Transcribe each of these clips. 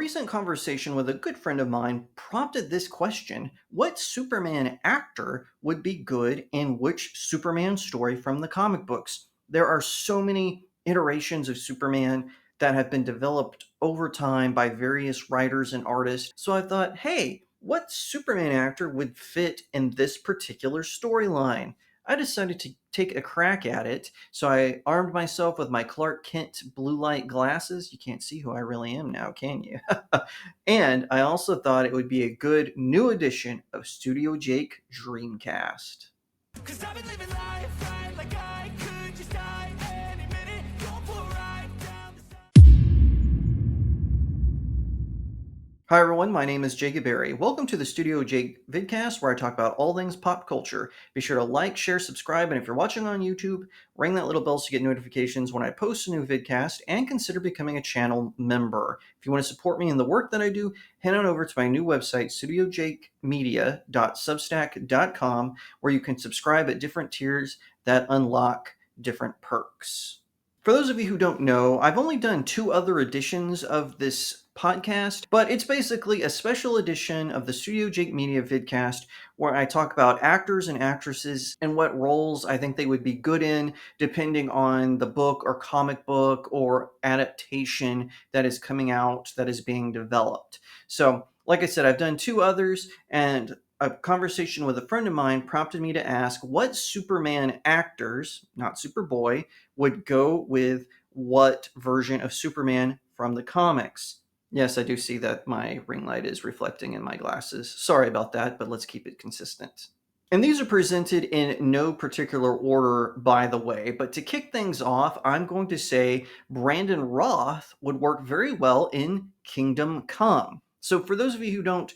recent conversation with a good friend of mine prompted this question: what Superman actor would be good in which Superman story from the comic books? There are so many iterations of Superman that have been developed over time by various writers and artists. So I thought, hey, what Superman actor would fit in this particular storyline? I decided to take a crack at it, so I armed myself with my Clark Kent blue light glasses. You can't see who I really am now, can you? And I also thought it would be a good new edition of Studio Jake Dreamcast. 'Cause I've been living life right like I could just die any minute. Going for a ride down the Hi everyone, my name is Jacob Berry. Welcome to the Studio Jake vidcast, where I talk about all things pop culture. Be sure to like, share, subscribe, and if you're watching on YouTube, ring that little bell to get notifications when I post a new vidcast, and consider becoming a channel member. If you want to support me in the work that I do, head on over to my new website, studiojakemedia.substack.com, where you can subscribe at different tiers that unlock different perks. For those of you who don't know, I've only done 2 other editions of this podcast, but it's basically a special edition of the Studio Jake Media vidcast where I talk about actors and actresses and what roles I think they would be good in, depending on the book or comic book or adaptation that is coming out that is being developed. So, like I said, I've done 2 others, and a conversation with a friend of mine prompted me to ask what Superman actors, not Superboy, would go with what version of Superman from the comics. Yes, I do see that my ring light is reflecting in my glasses. Sorry about that, but let's keep it consistent. And these are presented in no particular order, by the way, but to kick things off, I'm going to say Brandon Roth would work very well in Kingdom Come. So for those of you who don't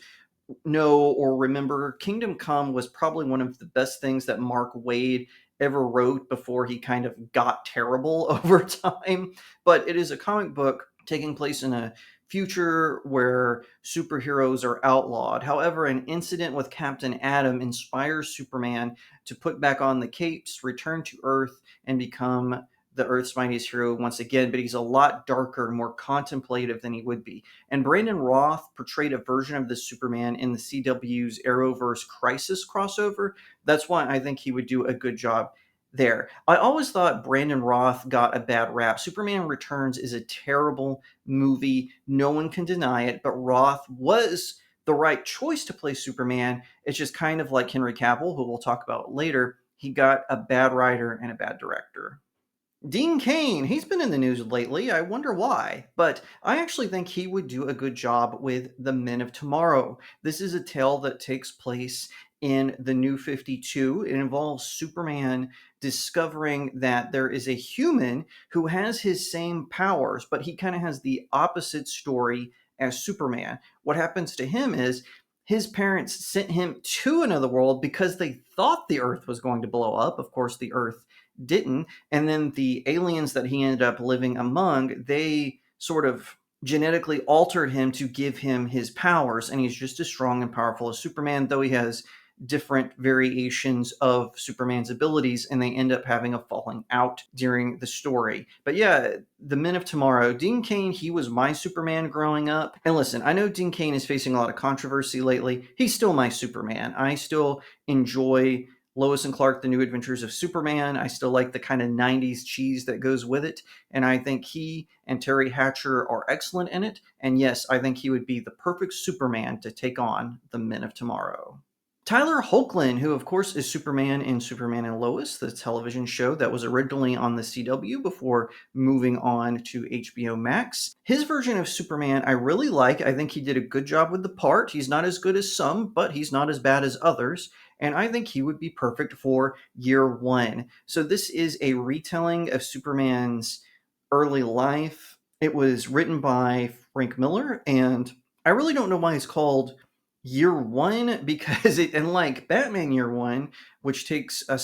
know or remember, Kingdom Come was probably one of the best things that Mark Waid ever wrote before he kind of got terrible over time. But it is a comic book taking place in a future where superheroes are outlawed. However, an incident with Captain Atom inspires Superman to put back on the capes, return to Earth, and become the Earth's mightiest hero once again, but he's a lot darker, more contemplative than he would be. And Brandon Roth portrayed a version of this Superman in the CW's Arrowverse Crisis crossover. That's why I think he would do a good job there. I always thought Brandon Roth got a bad rap. Superman Returns is a terrible movie. No one can deny it, but Roth was the right choice to play Superman. It's just kind of like Henry Cavill, who we'll talk about later. He got a bad writer and a bad director. Dean Cain, he's been in the news lately. I wonder why. But I actually think he would do a good job with The Men of Tomorrow. This is a tale that takes place in the New 52. It involves Superman discovering that there is a human who has his same powers, but he kind of has the opposite story as Superman. What happens to him is his parents sent him to another world because they thought the Earth was going to blow up. Of course, the Earth didn't. And then the aliens that he ended up living among, they sort of genetically altered him to give him his powers. And he's just as strong and powerful as Superman, though he has different variations of Superman's abilities, and they end up having a falling out during the story. But yeah, The Men of Tomorrow, Dean Cain, he was my Superman growing up. And listen, I know Dean Cain is facing a lot of controversy lately. He's still my Superman. I still enjoy Lois and Clark, The New Adventures of Superman. I still like the kind of 90s cheese that goes with it. And I think he and Terry Hatcher are excellent in it. And yes, I think he would be the perfect Superman to take on the Men of Tomorrow. Tyler Hoechlin, who of course is Superman in Superman and Lois, the television show that was originally on the CW before moving on to HBO Max. His version of Superman I really like. I think he did a good job with the part. He's not as good as some, but he's not as bad as others. And I think he would be perfect for Year One. So this is a retelling of Superman's early life. It was written by Frank Miller, and I really don't know why it's called Year One, because it, unlike Batman Year One, which takes a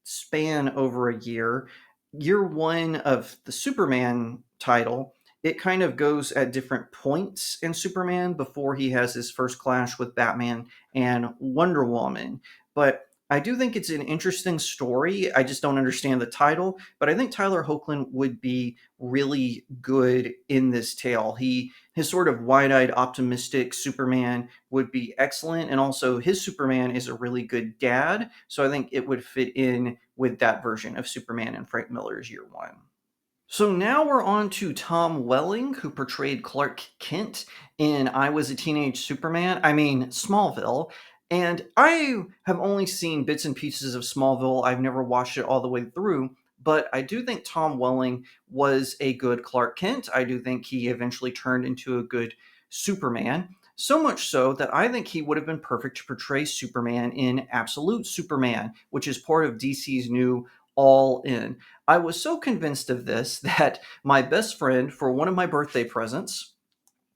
span over a year, Year One of the Superman title, it kind of goes at different points in Superman before he has his first clash with Batman and Wonder Woman. But I do think it's an interesting story. I just don't understand the title, but I think Tyler Hoechlin would be really good in this tale. His sort of wide-eyed, optimistic Superman would be excellent, and also his Superman is a really good dad, so I think it would fit in with that version of Superman in Frank Miller's Year One. So now we're on to Tom Welling, who portrayed Clark Kent in I Was a Teenage Superman, Smallville. And I have only seen bits and pieces of Smallville. I've never watched it all the way through, but I do think Tom Welling was a good Clark Kent. I do think he eventually turned into a good Superman. So much so that I think he would have been perfect to portray Superman in Absolute Superman, which is part of DC's new All In. I was so convinced of this that my best friend, for one of my birthday presents,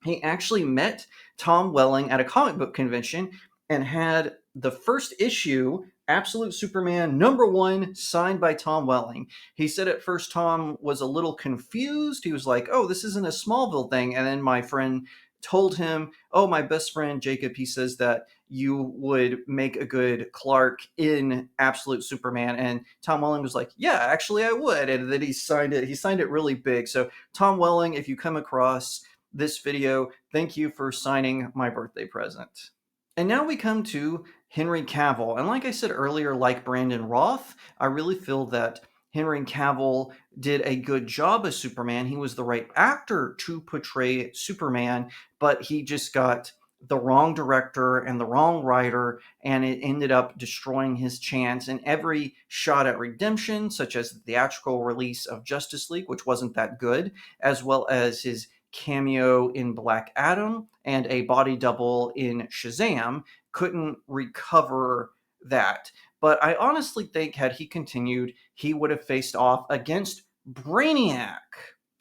he actually met Tom Welling at a comic book convention and had the first issue, Absolute Superman #1, signed by Tom Welling. He said at first Tom was a little confused. He was like, "Oh, this isn't a Smallville thing." And then my friend told him, "Oh, my best friend Jacob, he says that you would make a good Clark in Absolute Superman." And Tom Welling was like, "Yeah, actually I would." And then he signed it. He signed it really big. So Tom Welling, if you come across this video, thank you for signing my birthday present. And now we come to Henry Cavill. And like I said earlier, like Brandon Roth, I really feel that Henry Cavill did a good job as Superman. He was the right actor to portray Superman, but he just got the wrong director and the wrong writer, and it ended up destroying his chance in every shot at redemption, such as the theatrical release of Justice League, which wasn't that good, as well as his cameo in Black Adam and a body double in Shazam, couldn't recover that. But I honestly think had he continued, he would have faced off against Brainiac.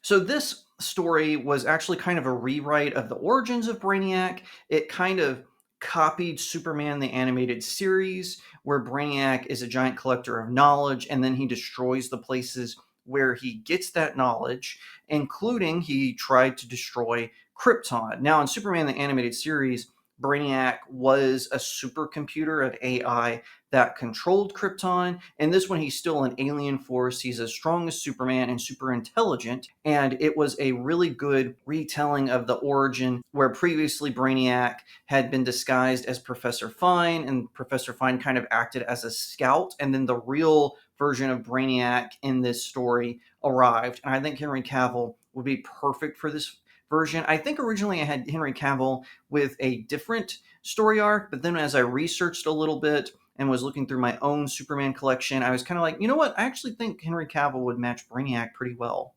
So this story was actually kind of a rewrite of the origins of Brainiac. It kind of copied Superman the animated series, where Brainiac is a giant collector of knowledge, and then he destroys the places where he gets that knowledge, including he tried to destroy Krypton. Now, in Superman the animated series, Brainiac was a supercomputer of AI that controlled Krypton. And this one, he's still an alien force. He's as strong as Superman and super intelligent. And it was a really good retelling of the origin where previously Brainiac had been disguised as Professor Fine, and Professor Fine kind of acted as a scout. And then the real version of Brainiac in this story arrived. And I think Henry Cavill would be perfect for this version. I think originally I had Henry Cavill with a different story arc, but then as I researched a little bit and was looking through my own Superman collection, I was kind of like, you know what? I actually think Henry Cavill would match Brainiac pretty well.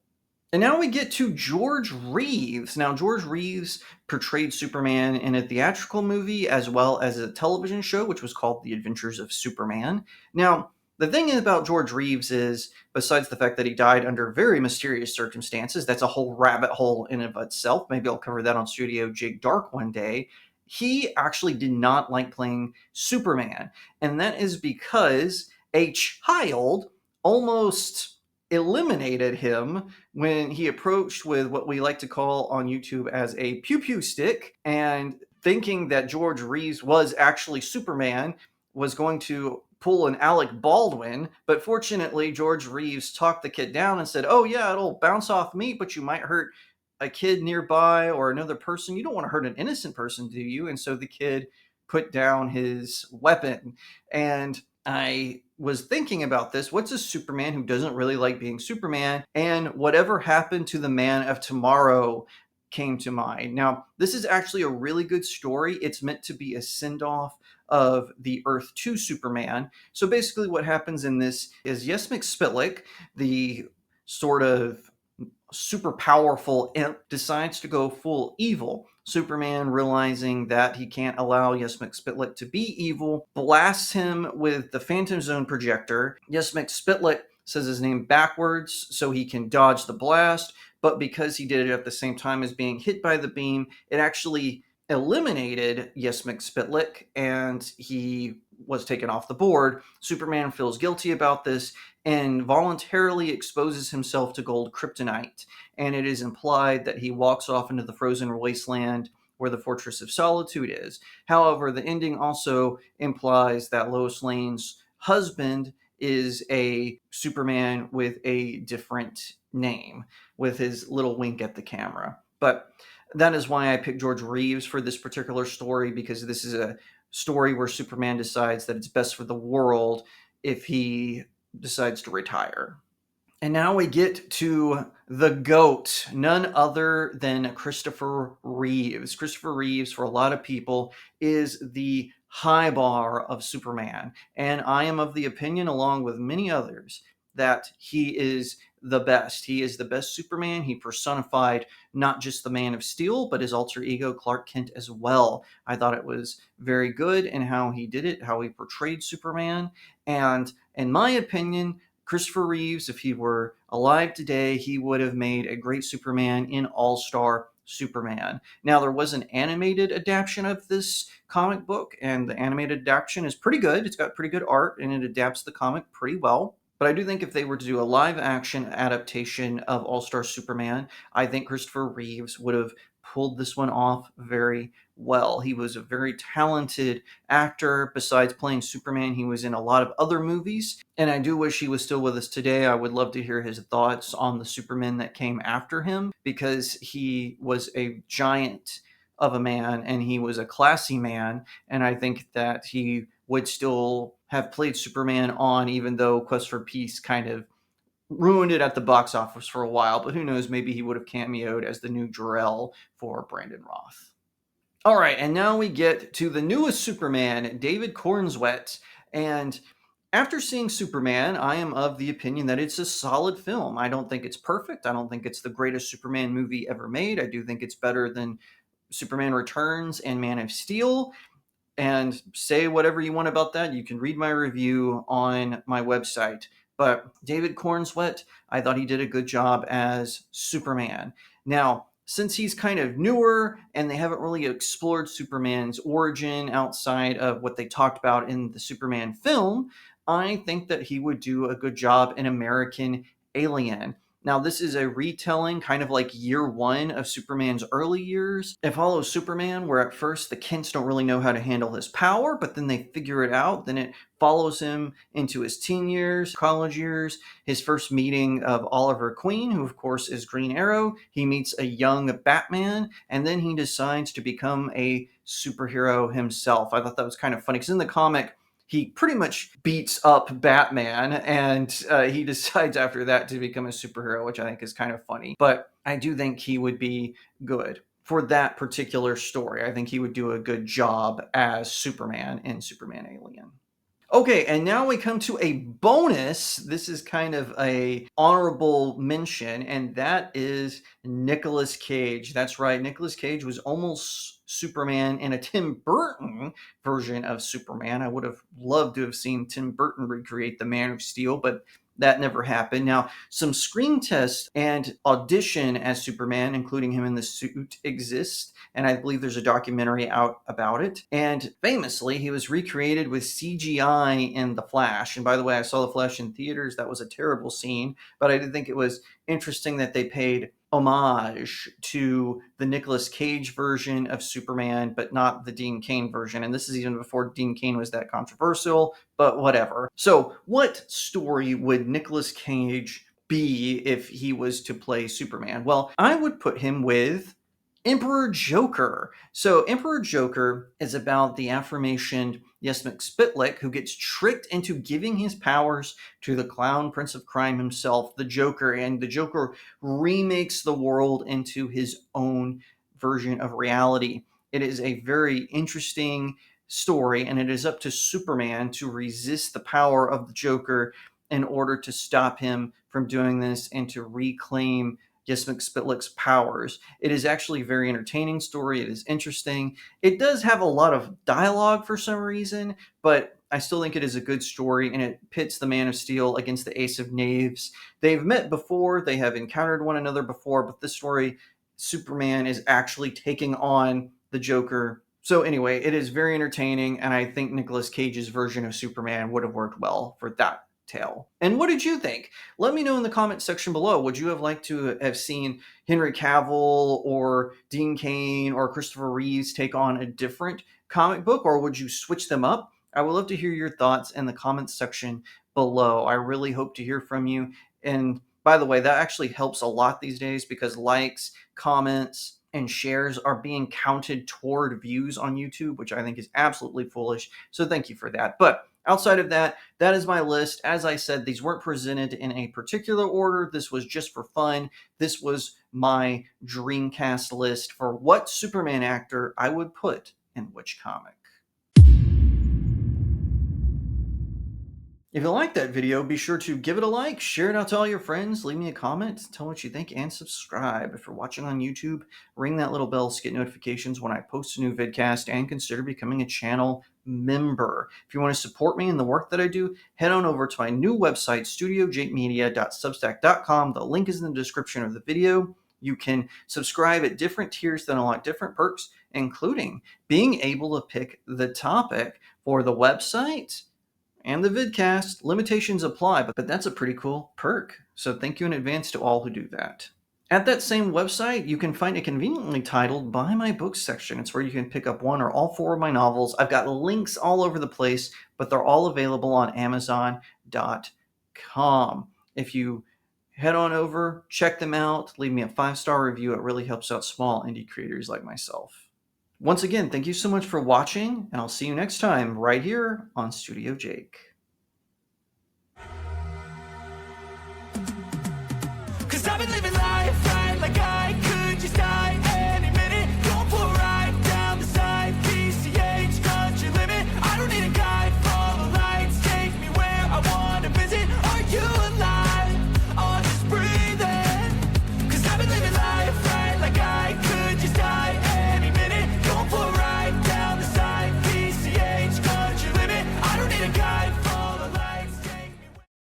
And now we get to George Reeves. Now, George Reeves portrayed Superman in a theatrical movie as well as a television show, which was called The Adventures of Superman. Now, the thing about George Reeves is, besides the fact that he died under very mysterious circumstances, that's a whole rabbit hole in and of itself. Maybe I'll cover that on StudioJake Dark one day. He actually did not like playing Superman. And that is because a child almost eliminated him when he approached with what we like to call on YouTube as a pew pew stick, and thinking that George Reeves was actually Superman, was going to pull an Alec Baldwin, but fortunately George Reeves talked the kid down and said, "Oh yeah, it'll bounce off me, but you might hurt a kid nearby or another person. You don't want to hurt an innocent person, do you?" And so the kid put down his weapon. And I was thinking about this. What's a Superman who doesn't really like being Superman? And Whatever Happened to the Man of Tomorrow came to mind. Now, this is actually a really good story. It's meant to be a send off of the Earth 2 Superman. So basically, what happens in this is Yes McSpitlick, the sort of super powerful imp, decides to go full evil. Superman, realizing that he can't allow Yes McSpitlick to be evil, blasts him with the Phantom Zone projector. Yes McSpitlick says his name backwards so he can dodge the blast, but because he did it at the same time as being hit by the beam, it actually eliminated Yes McSpitlick, and he was taken off the board. Superman feels guilty about this and voluntarily exposes himself to gold kryptonite. And it is implied that he walks off into the frozen wasteland where the Fortress of Solitude is. However, the ending also implies that Lois Lane's husband is a Superman with a different name, with his little wink at the camera. But that is why I picked George Reeves for this particular story, because this is a story where Superman decides that it's best for the world if he decides to retire. And now we get to the GOAT, none other than Christopher Reeves. Christopher Reeves, for a lot of people, is the high bar of Superman. And I am of the opinion, along with many others, that he is the best. He is the best Superman. He personified not just the Man of Steel, but his alter ego, Clark Kent, as well. I thought it was very good in how he did it, how he portrayed Superman. And in my opinion, Christopher Reeves, if he were alive today, he would have made a great Superman in All-Star Superman. Now, there was an animated adaptation of this comic book, and the animated adaptation is pretty good. It's got pretty good art, and it adapts the comic pretty well. But I do think if they were to do a live action adaptation of All Star Superman, I think Christopher Reeves would have pulled this one off very well. He was a very talented actor. Besides playing Superman, he was in a lot of other movies. And I do wish he was still with us today. I would love to hear his thoughts on the Superman that came after him, because he was a giant of a man and he was a classy man. And I think that he would still have played Superman on, even though Quest for Peace kind of ruined it at the box office for a while. But who knows, maybe he would have cameoed as the new Jor-El for Brandon Roth. All right, and now we get to the newest Superman, David Cornswet. And after seeing Superman, I am of the opinion that it's a solid film. I don't think it's perfect. I don't think it's the greatest Superman movie ever made. I do think it's better than Superman Returns and Man of Steel. And say whatever you want about that. You can read my review on my website. But David Cornswet, I thought he did a good job as Superman. Now, since he's kind of newer and they haven't really explored Superman's origin outside of what they talked about in the Superman film, I think that he would do a good job in American Alien. Now, this is a retelling, kind of like year one of Superman's early years. It follows Superman, where at first the Kents don't really know how to handle his power, but then they figure it out. Then it follows him into his teen years, college years, his first meeting of Oliver Queen, who of course is Green Arrow. He meets a young Batman, and then he decides to become a superhero himself. I thought that was kind of funny, because in the comic, he pretty much beats up Batman, and he decides after that to become a superhero, which I think is kind of funny. But I do think he would be good for that particular story. I think he would do a good job as Superman in Superman Alien. Okay, and now we come to a bonus. This is kind of a honorable mention, and that is Nicolas Cage. That's right, Nicolas Cage was almost Superman in a Tim Burton version of Superman. I would have loved to have seen Tim Burton recreate the Man of Steel, but that never happened. Now, some screen tests and audition as Superman, including him in the suit, exist, and I believe there's a documentary out about it. And famously, he was recreated with CGI in The Flash. And by the way, I saw The Flash in theaters. That was a terrible scene, but I did think it was interesting that they paid homage to the Nicolas Cage version of Superman, but not the Dean Cain version. And this is even before Dean Cain was that controversial, but whatever. So, what story would Nicolas Cage be if he was to play Superman? Well, I would put him with Emperor Joker. So Emperor Joker is about the aforementioned Yesmik Spitlik, who gets tricked into giving his powers to the clown prince of crime himself, the Joker, and the Joker remakes the world into his own version of reality. It is a very interesting story, and it is up to Superman to resist the power of the Joker in order to stop him from doing this and to reclaim Yesmik Spitlik's powers. It is actually a very entertaining story. It is interesting. It does have a lot of dialogue for some reason, but I still think it is a good story, and it pits the Man of Steel against the Ace of Knaves. They've met before, they have encountered one another before, but this story, Superman is actually taking on the Joker. So anyway, it is very entertaining, and I think Nicolas Cage's version of Superman would have worked well for that tale. And what did you think? Let me know in the comment section below. Would you have liked to have seen Henry Cavill or Dean Cain or Christopher Reeves take on a different comic book, or would you switch them up? I would love to hear your thoughts in the comments section below. I really hope to hear from you. And by the way, that actually helps a lot these days because likes, comments, and shares are being counted toward views on YouTube, which I think is absolutely foolish. So thank you for that. But outside of that, that is my list. As I said, these weren't presented in a particular order. This was just for fun. This was my Dreamcast list for what Superman actor I would put in which comic. If you liked that video, be sure to give it a like, share it out to all your friends, leave me a comment, tell what you think, and subscribe. If you're watching on YouTube, ring that little bell to get notifications when I post a new vidcast, and consider becoming a channel member. If you want to support me in the work that I do, head on over to my new website, studiojakemedia.substack.com. The link is in the description of the video. You can subscribe at different tiers that unlock different perks, including being able to pick the topic for the website and the vidcast. Limitations apply, but that's a pretty cool perk. So thank you in advance to all who do that. At that same website, you can find it conveniently titled Buy My Books section. It's where you can pick up one or all four of my novels. I've got links all over the place, but they're all available on Amazon.com. If you head on over, check them out, leave me a 5-star review. It really helps out small indie creators like myself. Once again, thank you so much for watching, and I'll see you next time right here on Studio Jake. Cause I've been living